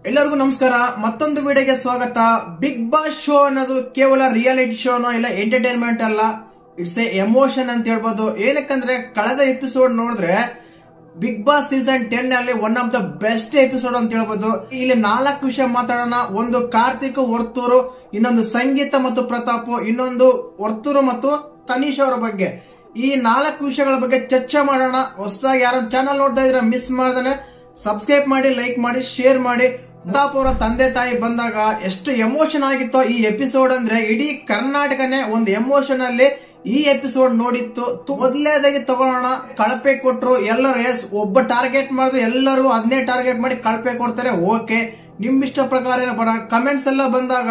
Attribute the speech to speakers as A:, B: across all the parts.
A: ಎಲ್ಲರಿಗೂ ನಮಸ್ಕಾರ. ಮತ್ತೊಂದು ವಿಡಿಯೋಗೆ ಸ್ವಾಗತ. ಬಿಗ್ ಬಾಸ್ ಶೋ ಅನ್ನೋದು ಕೇವಲ ರಿಯಾಲಿಟಿ ಶೋನೋ ಇಲ್ಲ ಎಂಟರ್ಟೈನ್ಮೆಂಟ್ ಅಲ್ಲ, ಇಟ್ಸ್ ಎ ಎಮೋಷನ್ ಅಂತ ಹೇಳ್ಬೋದು. ಏನಕ್ಕಂದ್ರೆ ಕಳೆದ ಎಪಿಸೋಡ್ ನೋಡಿದ್ರೆ ಬಿಗ್ ಬಾಸ್ ಸೀಸನ್ 10 ನಲ್ಲಿ one of the best episode ಅಂತ ಹೇಳ್ಬೋದು. ಇಲ್ಲಿ 4 ವಿಷಯ ಮಾತಾಡೋಣ. ಒಂದು ಕಾರ್ತಿಕ್ ವರ್ತೂರು, ಇನ್ನೊಂದು ಸಂಗೀತ ಮತ್ತು ಪ್ರತಾಪ್, ಇನ್ನೊಂದು ವರ್ತೂರು ಮತ್ತು ತನೀಶ್ ಅವರ ಬಗ್ಗೆ. ಈ 4 ವಿಷಯಗಳ ಬಗ್ಗೆ ಚರ್ಚೆ ಮಾಡೋಣ. ಹೊಸದಾಗಿ ಯಾರು ಚಾನಲ್ ನೋಡ್ತಾ ಇದ್ರೆ ಮಿಸ್ ಮಾಡ್ದಾನೆ ಸಬ್ಸ್ಕ್ರೈಬ್ ಮಾಡಿ, ಲೈಕ್ ಮಾಡಿ, ಶೇರ್ ಮಾಡಿ. ಪ್ರತಾಪ್ ಅವರ ತಂದೆ ತಾಯಿ ಬಂದಾಗ ಎಷ್ಟು ಎಮೋಷನ್ ಆಗಿತ್ತೋ ಈ ಎಪಿಸೋಡ್ ಅಂದ್ರೆ ಇಡೀ ಕರ್ನಾಟಕನೇ ಒಂದು ಎಮೋಷನ್ ಅಲ್ಲಿ ಈ ಎಪಿಸೋಡ್ ನೋಡಿತ್ತು. ಮೊದಲನೇದಾಗಿ ತಗೊಳ್ಳೋಣ. ಕಳಪೆ ಕೊಟ್ರು ಎಲ್ಲರೂ. ಒಬ್ಬ ಟಾರ್ಗೆಟ್ ಮಾಡಿದ್ರು, ಎಲ್ಲರೂ ಅದನ್ನೇ ಟಾರ್ಗೆಟ್ ಮಾಡಿ ಕಳಪೆ ಕೊಡ್ತಾರೆ. ಓಕೆ, ನಿಮ್ ಇಷ್ಟ ಪ್ರಕಾರ ಕಮೆಂಟ್ಸ್ ಎಲ್ಲ ಬಂದಾಗ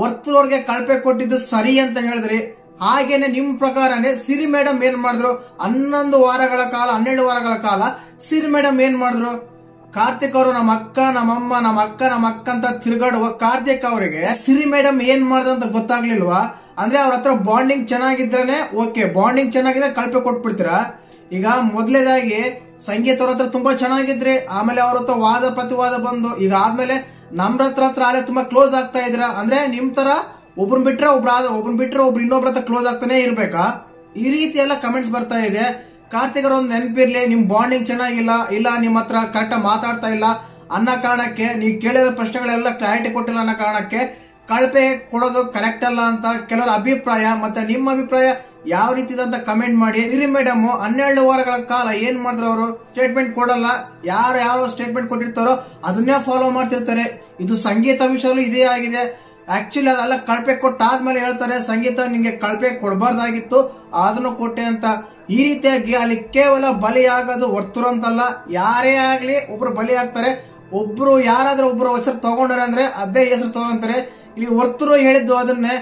A: ವರ್ತೂರ್ ಅವ್ರಿಗೆ ಕಳಪೆ ಕೊಟ್ಟಿದ್ದು ಸರಿ ಅಂತ ಹೇಳಿದ್ರಿ. ಹಾಗೇನೆ ನಿಮ್ ಪ್ರಕಾರನೇ ಸಿರಿ ಮೇಡಮ್ ಏನ್ ಮಾಡಿದ್ರು, 12 ವಾರಗಳ ಕಾಲ ಸಿರಿ ಮೇಡಮ್ ಏನ್ ಮಾಡಿದ್ರು, ಕಾರ್ತಿಕ್ ಅವರು ನಮ್ಮ ಅಕ್ಕ ನಮ್ಮಮ್ಮ ನಮ್ಮ ಅಕ್ಕ ಅಂತ ತಿರುಗಾಡುವ ಕಾರ್ತಿಕ್ ಅವರಿಗೆ ಸಿರಿ ಮೇಡಮ್ ಏನ್ ಮಾಡಿದ್ರು ಅಂತ ಗೊತ್ತಾಗ್ಲಿಲ್ವಾ? ಅಂದ್ರೆ ಅವ್ರ ಹತ್ರ ಬಾಂಡಿಂಗ್ ಚೆನ್ನಾಗಿದ್ರೇನೆ ಓಕೆ, ಬಾಂಡಿಂಗ್ ಚೆನ್ನಾಗಿದ್ರೆ ಕಳಪೆ ಕೊಟ್ಬಿಡ್ತೀರಾ. ಈಗ ಮೊದಲೇದಾಗಿ ಸಂಗೀತ ಅವ್ರ ಹತ್ರ ತುಂಬಾ ಚೆನ್ನಾಗಿದ್ರಿ, ಆಮೇಲೆ ಅವ್ರ ಹತ್ರ ವಾದ ಪ್ರತಿವಾದ ಬಂದು ಈಗ ಆದ್ಮೇಲೆ ನಮ್ರತ್ರ ಅಲ್ಲೇ ತುಂಬಾ ಕ್ಲೋಸ್ ಆಗ್ತಾ ಇದ್ರ. ಅಂದ್ರೆ ನಿಮ್ ತರ ಒಬ್ರು ಬಿಟ್ರೆ ಒಬ್ರು ಇನ್ನೊಬ್ರ ಹತ್ರ ಕ್ಲೋಸ್ ಆಗ್ತಾನೆ ಇರ್ಬೇಕಾ? ಈ ರೀತಿ ಎಲ್ಲ ಕಮೆಂಟ್ಸ್ ಬರ್ತಾ ಇದೆ. ಕಾರ್ತಿಕ್ ಅವ್ರ ಒಂದು ನೆನಪಿರ್ಲಿ, ನಿಮ್ ಬಾಂಡಿಂಗ್ ಚೆನ್ನಾಗಿಲ್ಲ, ಇಲ್ಲ ನಿಮ್ ಹತ್ರ ಕರೆಕ್ಟ್ ಮಾತಾಡ್ತಾ ಇಲ್ಲ ಅನ್ನೋ ಕಾರಣಕ್ಕೆ, ನೀವು ಕೇಳಿರೋ ಪ್ರಶ್ನೆಗಳೆಲ್ಲ ಕ್ಲಾರಿಟಿ ಕೊಟ್ಟಿಲ್ಲ ಅನ್ನೋ ಕಾರಣಕ್ಕೆ ಕಳಪೆ ಕೊಡೋದು ಕರೆಕ್ಟ್ ಅಲ್ಲ ಅಂತ ಕೆಲವರ ಅಭಿಪ್ರಾಯ. ಮತ್ತೆ ನಿಮ್ಮ ಅಭಿಪ್ರಾಯ ಯಾವ ರೀತಿ ಅಂತ ಕಮೆಂಟ್ ಮಾಡಿ. ಸಿರಿ ಮೇಡಮ್ 12 ವಾರಗಳ ಕಾಲ ಏನ್ ಮಾಡಿದ್ರು, ಅವರು ಸ್ಟೇಟ್ಮೆಂಟ್ ಕೊಡಲ್ಲ. ಯಾರು ಸ್ಟೇಟ್ಮೆಂಟ್ ಕೊಟ್ಟಿರ್ತಾರೋ ಅದನ್ನೇ ಫಾಲೋ ಮಾಡ್ತಿರ್ತಾರೆ. ಇದು ಸಂಗೀತ ವಿಷಯದಲ್ಲೂ ಇದೇ ಆಗಿದೆ. ಆಕ್ಚುಲಿ ಅದೆಲ್ಲ ಕಳಪೆ ಕೊಟ್ಟಾದ್ಮೇಲೆ ಹೇಳ್ತಾರೆ, ಸಂಗೀತ ನಿಂಗೆ ಕಳಪೆ ಕೊಡಬಾರ್ದಾಗಿತ್ತು, ಅದನ್ನು ಕೊಟ್ಟೆ ಅಂತ. ಈ ರೀತಿಯಾಗಿ ಅಲ್ಲಿ ಕೇವಲ ಬಲಿಯಾಗೋದು ವರ್ತೂರ್ ಅಂತಲ್ಲ, ಯಾರೇ ಆಗ್ಲಿ ಒಬ್ರು ಬಲಿ ಆಗ್ತಾರೆ. ಯಾರಾದ್ರೂ ಒಬ್ರು ಹೆಸರು ತಗೊಂಡ್ರೆ ಅಂದ್ರೆ ಅದೇ ಹೆಸರು ತಗೊಂತಾರೆ. ಇಲ್ಲಿ ವರ್ತೂರು ಹೇಳಿದ್ದು ಅದನ್ನೇ,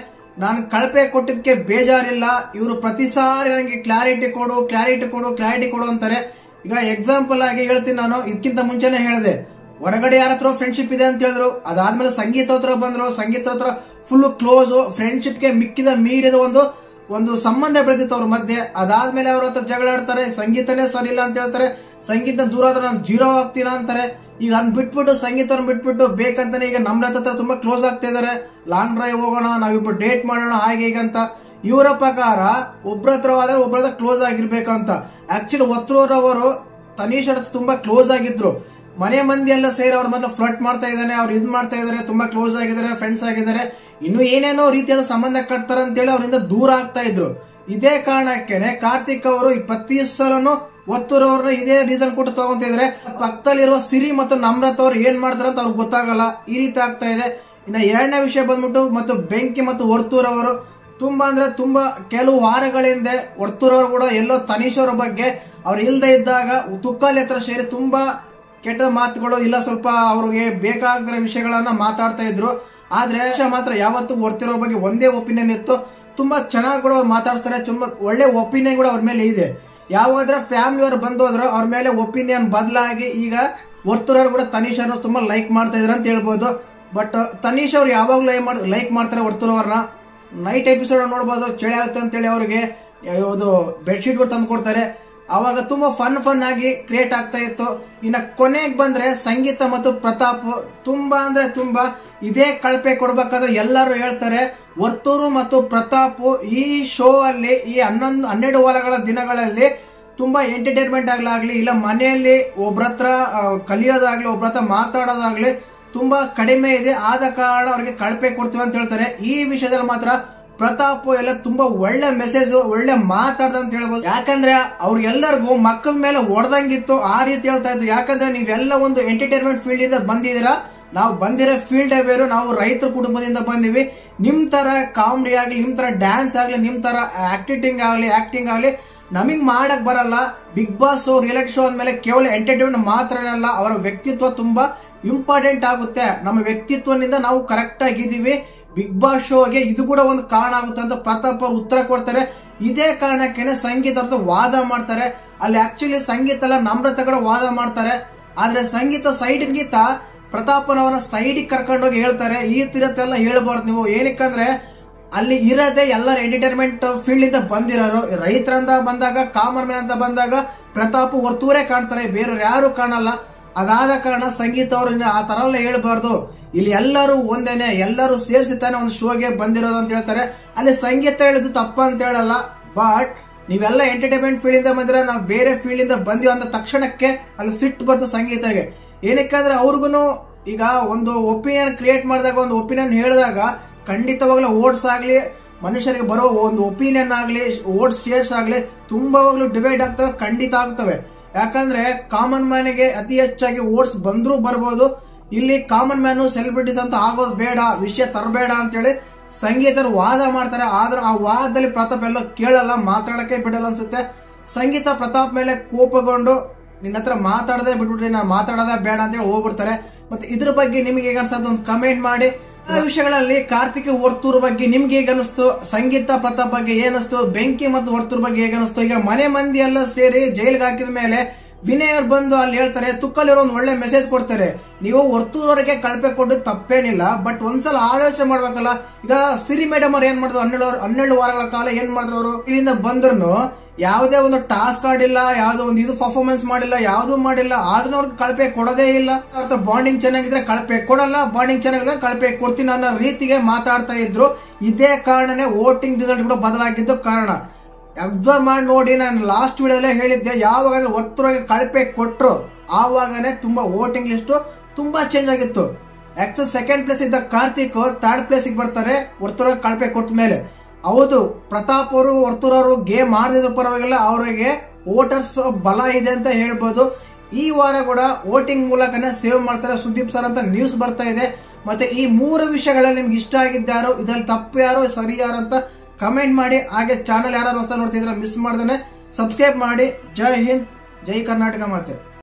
A: ನಾನು ಕಳಪೆ ಕೊಟ್ಟಿದ್ದಕ್ಕೆ ಬೇಜಾರಿಲ್ಲ, ಇವರು ಪ್ರತಿ ಸಾರಿ ನನಗೆ ಕ್ಲಾರಿಟಿ ಕೊಡು ಅಂತಾರೆ. ಈಗ ಎಕ್ಸಾಂಪಲ್ ಆಗಿ ಹೇಳ್ತೀನಿ ನಾನು. ಇದಕ್ಕಿಂತ ಮುಂಚೆನೆ ಹೇಳಿದೆ, ಹೊರಗಡೆ ಯಾರ ಹತ್ರ ಫ್ರೆಂಡ್ಶಿಪ್ ಇದೆ ಅಂತ ಹೇಳಿದ್ರು. ಅದಾದ್ಮೇಲೆ ಸಂಗೀತ ಹತ್ರ ಬಂದ್ರು, ಸಂಗೀತ ಹತ್ರ ಫುಲ್ ಕ್ಲೋಸ್, ಫ್ರೆಂಡ್ಶಿಪ್ಗೆ ಮಿಕ್ಕಿದ ಮೀರಿದ ಒಂದು ಸಂಬಂಧ ಬೆಳೆದಿತ್ತು ಅವ್ರ ಮಧ್ಯೆ. ಅದಾದ್ಮೇಲೆ ಅವ್ರ ಹತ್ರ ಜಗಳ ಆಡ್ತಾರೆ, ಸಂಗೀತನೇ ಸರಿ ಇಲ್ಲ ಅಂತ ಹೇಳ್ತಾರೆ. ಸಂಗೀತ ದೂರ ಆದ್ರೆ ನಾನು 0 ಆಗ್ತೀನ ಅಂತಾರೆ. ಈಗ ಅದ್ ಬಿಟ್ಬಿಟ್ಟು ಬೇಕಂತಾನೆ ಈಗ ನಮ್ರತ ಹತ್ರ ತುಂಬಾ ಕ್ಲೋಸ್ ಆಗ್ತಾ ಇದಾರೆ. ಲಾಂಗ್ ಡ್ರೈವ್ ಹೋಗೋಣ, ನಾವಿಬ್ರು ಡೇಟ್ ಮಾಡೋಣ ಹಾಗೆ ಈಗ ಅಂತ. ಇವರ ಪ್ರಕಾರ ಒಬ್ರ ಹತ್ರ ಆದ್ರೆ ಒಬ್ರ ಹತ್ರ ಕ್ಲೋಸ್ ಆಗಿರ್ಬೇಕಂತ. ಆಕ್ಚುಲಿ ವರ್ತೂರ್ ಅವರು ತನೀಶ್ ಹತ್ರ ತುಂಬಾ ಕ್ಲೋಸ್ ಆಗಿದ್ರು. ಮನೆ ಮಂದಿ ಎಲ್ಲ ಸೇರಿ ಅವ್ರ ಮೊದಲು ಫ್ಲರ್ಟ್ ಮಾಡ್ತಾ ಇದ್ದಾನೆ, ಅವ್ರು ಇದ್ ಮಾಡ್ತಾ ಇದಾರೆ, ತುಂಬಾ ಕ್ಲೋಸ್ ಆಗಿದ್ದಾರೆ, ಫ್ರೆಂಡ್ಸ್ ಆಗಿದ್ದಾರೆ, ಇನ್ನು ಏನೇನೋ ರೀತಿಯಾದ ಸಂಬಂಧ ಕಟ್ತಾರ ಅಂತೇಳಿ ಅವರಿಂದ ದೂರ ಆಗ್ತಾ ಇದ್ರು. ಇದೇ ಕಾರಣಕ್ಕೇನೆ ಕಾರ್ತಿಕ್ ಅವರು ಪ್ರತಿ ಸಲನು ವರ್ತೂರ್ ಅವ್ರನ್ನ ಇದೇ ರೀಸನ್ ಕೊಟ್ಟು ತಗೊಂತ ಇದ್ರೆ. ಪಕ್ಕದಲ್ಲಿರುವ ಸಿರಿ ಮತ್ತು ನಮ್ರತ ಅವ್ರು ಏನ್ ಮಾಡ್ತಾರ ಅಂತ ಅವ್ರಿಗೆ ಗೊತ್ತಾಗಲ್ಲ. ಈ ರೀತಿ ಆಗ್ತಾ ಇದೆ. ಇನ್ನ 2ನೇ ವಿಷಯ ಬಂದ್ಬಿಟ್ಟು ಮತ್ತು ಬೆಂಕಿ ಮತ್ತು ವರ್ತೂರ್ ಅವರು ತುಂಬಾ ಕೆಲವು ವಾರಗಳಿಂದ ವರ್ತೂರ್ ಅವರು ಕೂಡ ಎಲ್ಲೋ ತನೀಶ್ ಅವರ ಬಗ್ಗೆ ಅವ್ರು ಇಲ್ದೇ ಇದ್ದಾಗ ತುಕ್ಕಾಲಿ ಹತ್ರ ಸೇರಿ ತುಂಬಾ ಕೆಟ್ಟ ಮಾತುಗಳು, ಇಲ್ಲ ಸ್ವಲ್ಪ ಅವ್ರಿಗೆ ಬೇಕಾಗಿರೋ ವಿಷಯಗಳನ್ನ ಮಾತಾಡ್ತಾ ಇದ್ರು. ಆದ್ರೆ ಮಾತ್ರ ಯಾವತ್ತೂ ವರ್ತೂರ್ ಅವ್ರ ಬಗ್ಗೆ ಒಂದೇ ಒಪಿನಿಯನ್ ಇತ್ತು. ತುಂಬಾ ಚೆನ್ನಾಗಿ ಕೂಡ ಅವ್ರು ಮಾತಾಡ್ತಾರೆ, ತುಂಬಾ ಒಳ್ಳೆ ಒಪಿನಿಯನ್ ಕೂಡ ಅವ್ರ ಮೇಲೆ ಇದೆ. ಯಾವಾದ್ರೆ ಫ್ಯಾಮಿಲಿ ಅವ್ರು ಬಂದೋದ್ರು ಅವ್ರ ಮೇಲೆ ಒಪಿನಿಯನ್ ಬದಲಾಗಿ ಈಗ ವರ್ತೂರ್ ಅವರು ಕೂಡ ತನೀಶ್ ಅವ್ರನ್ನ ತುಂಬಾ ಲೈಕ್ ಮಾಡ್ತಾ ಇದ್ರ ಅಂತ ಹೇಳ್ಬೋದು. ಬಟ್ ತನೀಶ್ ಅವ್ರು ಯಾವಾಗ್ಲೂ ಲೈಕ್ ಮಾಡ್ತಾರೆ ವರ್ತೂರ್ ಅವ್ರನ್ನ. ನೈಟ್ ಎಪಿಸೋಡ್ ನೋಡ್ಬೋದು, ಚಳಿ ಆಗುತ್ತೆ ಅಂತೇಳಿ ಅವ್ರಿಗೆ ಬೆಡ್ಶೀಟ್ ಗಳು ತಂದು ಕೊಡ್ತಾರೆ. ಅವಾಗ ತುಂಬಾ ಫನ್ ಆಗಿ ಕ್ರಿಯೇಟ್ ಆಗ್ತಾ ಇತ್ತು. ಇನ್ನ ಕೊನೆಗೆ ಬಂದ್ರೆ ಸಂಗೀತ ಮತ್ತು ಪ್ರತಾಪ್ ತುಂಬಾ ಇದೇ ಕಳಪೆ ಕೊಡ್ಬೇಕಾದ್ರೆ ಎಲ್ಲರೂ ಹೇಳ್ತಾರೆ, ವರ್ತೂರು ಮತ್ತು ಪ್ರತಾಪ್ ಈ ಶೋ ಅಲ್ಲಿ ಈ 12 ವಾರಗಳ ದಿನಗಳಲ್ಲಿ ತುಂಬಾ ಎಂಟರ್ಟೈನ್ಮೆಂಟ್ ಆಗ್ಲಿ, ಇಲ್ಲ ಮನೆಯಲ್ಲಿ ಒಬ್ರತ್ರ ಕಲಿಯೋದಾಗ್ಲಿ, ಒಬ್ರತ್ರ ಮಾತಾಡೋದಾಗ್ಲಿ ತುಂಬಾ ಕಡಿಮೆ ಇದೆ. ಆದ ಕಾರಣ ಅವ್ರಿಗೆ ಕಳಪೆ ಕೊಡ್ತೀವಿ ಅಂತ ಹೇಳ್ತಾರೆ. ಈ ವಿಷಯದಲ್ಲಿ ಮಾತ್ರ ಪ್ರತಾಪ್ ಎಲ್ಲ ತುಂಬಾ ಒಳ್ಳೆ ಮೆಸೇಜ್, ಒಳ್ಳೆ ಮಾತಾಡ್ದ ಅಂತ ಹೇಳ್ಬೋದು. ಯಾಕಂದ್ರೆ ಅವ್ರಿಗೆಲ್ಲರಿಗೂ ಮಕ್ಕಳ ಮೇಲೆ ಹೊಡೆದಂಗಿತ್ತು, ಆ ರೀತಿ ಹೇಳ್ತಾ ಇದ್ದು. ಯಾಕಂದ್ರೆ ನೀವೆಲ್ಲ ಒಂದು ಎಂಟರ್ಟೈನ್ಮೆಂಟ್ ಫೀಲ್ಡ್ ಇಂದ ಬಂದಿದ್ದೀರಾ, ನಾವು ಬಂದಿರೋ ಫೀಲ್ಡ್ ಬೇರೆ, ನಾವು ರೈತರ ಕುಟುಂಬದಿಂದ ಬಂದಿವಿ. ನಿಮ್ ತರ ಕಾಮಿಡಿ ಆಗ್ಲಿ, ನಿಮ್ ತರ ಡ್ಯಾನ್ಸ್ ಆಗ್ಲಿ, ನಿಮ್ ತರ ಆಕ್ಟಿಂಗ್ ಆಗ್ಲಿ ನಮಗ್ ಮಾಡಕ್ ಬರಲ್ಲ. ಬಿಗ್ ಬಾಸ್ ರಿಯಾಲಿಟಿ ಶೋ ಅಂದ್ಮೇಲೆ ಕೇವಲ ಎಂಟರ್ಟೈನ್ಮೆಂಟ್ ಮಾತ್ರನಲ್ಲ, ಅವರ ವ್ಯಕ್ತಿತ್ವ ತುಂಬಾ ಇಂಪಾರ್ಟೆಂಟ್ ಆಗುತ್ತೆ. ನಮ್ಮ ವ್ಯಕ್ತಿತ್ವದಿಂದ ನಾವು ಕರೆಕ್ಟ್ ಆಗಿದೀವಿ. ಬಿಗ್ ಬಾಸ್ ಶೋಗೆ ಇದು ಕೂಡ ಒಂದು ಕಾರಣ ಆಗುತ್ತೆ ಅಂತ ಪ್ರತಾಪ್ ಅವರು ಉತ್ತರ ಕೊಡ್ತಾರೆ. ಇದೇ ಕಾರಣಕ್ಕೆ ಸಂಗೀತ ಅವ್ರದ್ದು ವಾದ ಮಾಡ್ತಾರೆ. ಅಲ್ಲಿ ಆಕ್ಚುಲಿ ಸಂಗೀತ ಎಲ್ಲ ನಮ್ರತ ಕೂಡ ವಾದ ಮಾಡ್ತಾರೆ. ಆದ್ರೆ ಸಂಗೀತ ಪ್ರತಾಪನವರ ಸೈಡ್ ಕರ್ಕೊಂಡೋಗಿ ಹೇಳ್ತಾರೆ, ಈ ತಿರತ್ತೆಲ್ಲ ಹೇಳ್ಬಾರ್ದು ನೀವು. ಏನಕ್ಕಂದ್ರೆ ಅಲ್ಲಿ ಇರೋದೇ ಎಲ್ಲರ ಎಂಟರ್ಟೈನ್ಮೆಂಟ್ ಫೀಲ್ಡ್ ಇಂದ ಬಂದಿರೋರು. ರೈತರಂತ ಬಂದಾಗ, ಕಾಮನ್ ಮ್ಯಾನ್ ಅಂತ ಬಂದಾಗ ಪ್ರತಾಪ್ ವರ್ತೂರೇ ಕಾಣ್ತಾರೆ, ಬೇರೆಯವ್ರು ಯಾರು ಕಾಣಲ್ಲ. ಅದಾದ ಕಾರಣ ಸಂಗೀತ ಅವರು ಆ ತರ ಎಲ್ಲ ಹೇಳ್ಬಾರ್ದು, ಇಲ್ಲಿ ಎಲ್ಲರೂ ಒಂದೇನೆ, ಎಲ್ಲರೂ ಸೇರಿಸಿ ತಾನೆ ಒಂದು ಶೋಗೆ ಬಂದಿರೋದು ಅಂತ ಹೇಳ್ತಾರೆ. ಅಲ್ಲಿ ಸಂಗೀತ ಹೇಳಿದ್ದು ತಪ್ಪ ಅಂತ ಹೇಳಲ್ಲ, ಬಟ್ ನೀವೆಲ್ಲ ಎಂಟರ್ಟೈನ್ಮೆಂಟ್ ಫೀಲ್ಡ್ ಇಂದ ಬಂದ್ರೆ ನಾವು ಬೇರೆ ಫೀಲ್ಡ್ ಇಂದ ಬಂದಿವಿ ಅಂತ ತಕ್ಷಣಕ್ಕೆ ಅಲ್ಲಿ ಸಿಟ್ಟು ಬಂತು ಸಂಗೀತಗೆ. ಏನಕ್ಕೆ ಅಂದ್ರೆ ಅವ್ರಿಗೂ ಈಗ ಒಂದು ಒಪಿನಿಯನ್ ಕ್ರಿಯೇಟ್ ಮಾಡಿದಾಗ, ಒಂದು ಒಪಿನಿಯನ್ ಹೇಳಿದಾಗ ಖಂಡಿತವಾಗ್ಲೂ ಓಟ್ಸ್ ಆಗ್ಲಿ, ಮನುಷ್ಯರಿಗೆ ಬರೋ ಒಂದು ಒಪಿನಿಯನ್ ಆಗ್ಲಿ, ಓಟ್ಸ್ ಶೇರ್ಸ್ ಆಗ್ಲಿ ತುಂಬಾವಾಗ್ಲೂ ಡಿವೈಡ್ ಆಗ್ತವೆ, ಖಂಡಿತ ಆಗ್ತವೆ. ಯಾಕಂದ್ರೆ ಕಾಮನ್ ಮ್ಯಾನ್ಗೆ ಅತಿ ಹೆಚ್ಚಾಗಿ ಓಟ್ಸ್ ಬಂದ್ರೂ ಬರ್ಬೋದು. ಇಲ್ಲಿ ಕಾಮನ್ ಮ್ಯಾನ್ ಸೆಲೆಬ್ರಿಟೀಸ್ ಅಂತ ಆಗೋದು ಬೇಡ, ವಿಷಯ ತರಬೇಡ ಅಂತೇಳಿ ಸಂಗೀತರು ವಾದ ಮಾಡ್ತಾರೆ. ಆದ್ರೆ ಆ ವಾದದಲ್ಲಿ ಪ್ರತಾಪ್ ಎಲ್ಲ ಕೇಳಲ್ಲ, ಮಾತಾಡಕ್ಕೆ ಬಿಡಲ್ಲ ಅನ್ಸುತ್ತೆ. ಸಂಗೀತ ಪ್ರತಾಪ್ ಮೇಲೆ ಕೋಪಗೊಂಡು ನಿನ್ನ ಹತ್ರ ಮಾತಾಡದೆ ಬಿಟ್ಬಿಟ್ರಿ, ನಾನು ಮಾತಾಡೋದೇ ಬೇಡ ಅಂತ ಹೇಳಿ ಹೋಗ್ಬಿಡ್ತಾರೆ. ಮತ್ತೆ ಇದ್ರ ಬಗ್ಗೆ ನಿಮ್ಗೆ ಹೇಗೆ ಅನ್ಸತ್ತೆ ಒಂದು ಕಮೆಂಟ್ ಮಾಡಿ. ಆ ವಿಷಯಗಳಲ್ಲಿ ಕಾರ್ತಿಕ್ ವರ್ತೂರ್ ಬಗ್ಗೆ ನಿಮ್ಗೆ ಹೇಗೆ ಅನಿಸ್ತು, ಸಂಗೀತ ಪ್ರತಾಪ್ ಬಗ್ಗೆ ಏನಿಸ್ತು, ಬೆಂಕಿ ಮತ್ತು ವರ್ತೂರ್ ಬಗ್ಗೆ ಹೇಗೆ ಅನಿಸ್ತು. ಈಗ ಮನೆ ಮಂದಿ ಎಲ್ಲ ಸೇರಿ ಜೈಲ್ಗೆ ಹಾಕಿದ ಮೇಲೆ ವಿನಯ್ ಅವ್ರು ಬಂದು ಅಲ್ಲಿ ಹೇಳ್ತಾರೆ, ತುಕ್ಕಲ್ಲಿರೋ ಒಂದು ಒಳ್ಳೆ ಮೆಸೇಜ್ ಕೊಡ್ತಾರೆ, ನೀವು ವರ್ತೂರ್ ಅವರಿಗೆ ಕಳಪೆ ಕೊಟ್ಟು ತಪ್ಪೇನಿಲ್ಲ, ಬಟ್ ಒಂದ್ಸಲ ಆಲೋಚನೆ ಮಾಡ್ಬೇಕಲ್ಲ. ಈಗ ಸಿರಿ ಮೇಡಮ್ ಅವ್ರು ಏನ್ ಮಾಡಿದ್ರು, 12 ವಾರಗಳ ಕಾಲ ಏನ್ ಮಾಡಿದ್ರು ಅವರು, ಇಲ್ಲಿಂದ ಬಂದ್ರು ಯಾವುದೇ ಒಂದು ಟಾಸ್ಕ್ ಆಡಿಲ್ಲ, ಯಾವುದೋ ಒಂದು ಇದು ಪರ್ಫಾರ್ಮೆನ್ಸ್ ಮಾಡಿಲ್ಲ, ಯಾವ್ದು ಮಾಡಿಲ್ಲ, ಆದ್ರೂ ಅವ್ರಿಗೆ ಕಳಪೆ ಕೊಡೋದೇ ಇಲ್ಲ. ಅವ್ರ ಬಾಂಡಿಂಗ್ ಚೆನ್ನಾಗಿದ್ರೆ ಕಳಪೆ ಕೊಡಲ್ಲ, ಬಾಂಡಿಂಗ್ ಚೆನ್ನಾಗಿದ್ರೆ ಕಳಪೆ ಕೊಡ್ತೀನಿ ಅನ್ನೋ ರೀತಿಗೆ ಮಾತಾಡ್ತಾ ಇದ್ರು. ಇದೇ ಕಾರಣನೇ ವೋಟಿಂಗ್ ರಿಸಲ್ಟ್ ಕೂಡ ಬದಲಾಗಿದ್ದು ಕಾರಣ. ಅಬ್ಸರ್ವ್ ಮಾಡಿ ನೋಡಿ, ನಾನು ಲಾಸ್ಟ್ ವಿಡಿಯೋದಲ್ಲೇ ಹೇಳಿದ್ದೆ, ಯಾವಾಗ ವರ್ತೂರಿಗೆ ಕಳಪೆ ಕೊಟ್ರು ಆವಾಗನೇ ತುಂಬಾ ವೋಟಿಂಗ್ ಲಿಸ್ಟ್ ತುಂಬಾ ಚೇಂಜ್ ಆಗಿತ್ತು. ಆಕ್ಚುಲಿ ಸೆಕೆಂಡ್ ಪ್ಲೇಸ್ ಇದ್ದ ಕಾರ್ತಿಕ್ ಥರ್ಡ್ ಪ್ಲೇಸ್ ಬರ್ತಾರೆ ವರ್ತೂರಿಗೆ ಕಳಪೆ ಕೊಟ್ಟ ಮೇಲೆ. ಹೌದು, ಪ್ರತಾಪ್ ಅವರು ವರ್ತೂರ್ ಅವರು ಗೇಮ್ ಆಡದಿದ್ರು ಪರವಾಗಿಲ್ಲ, ಅವರಿಗೆ ವೋಟರ್ಸ್ ಬಲ ಇದೆ ಅಂತ ಹೇಳ್ಬೋದು. ಈ ವಾರ ಕೂಡ ವೋಟಿಂಗ್ ಮೂಲಕನೇ ಸೇವ್ ಮಾಡ್ತಾರೆ ಸುದೀಪ್ ಸರ್ ಅಂತ ನ್ಯೂಸ್ ಬರ್ತಾ ಇದೆ. ಮತ್ತೆ ಈ 3 ವಿಷಯಗಳಲ್ಲಿ ನಿಮ್ಗೆ ಇಷ್ಟ ಆಗಿದ್ದಾರೋ, ಇದ್ರಲ್ಲಿ ತಪ್ಪು ಯಾರೋ ಸರಿ ಯಾರು ಅಂತ ಕಮೆಂಟ್ ಮಾಡಿ. ಹಾಗೆ ಚಾನಲ್ ಯಾರು ಹೊಸ ನೋಡ್ತಿದ್ರೆ ಮಿಸ್ ಮಾಡ್ದೇನೆ ಸಬ್ಸ್ಕ್ರೈಬ್ ಮಾಡಿ. ಜೈ ಹಿಂದ್, ಜೈ ಕರ್ನಾಟಕ ಮಾತೆ.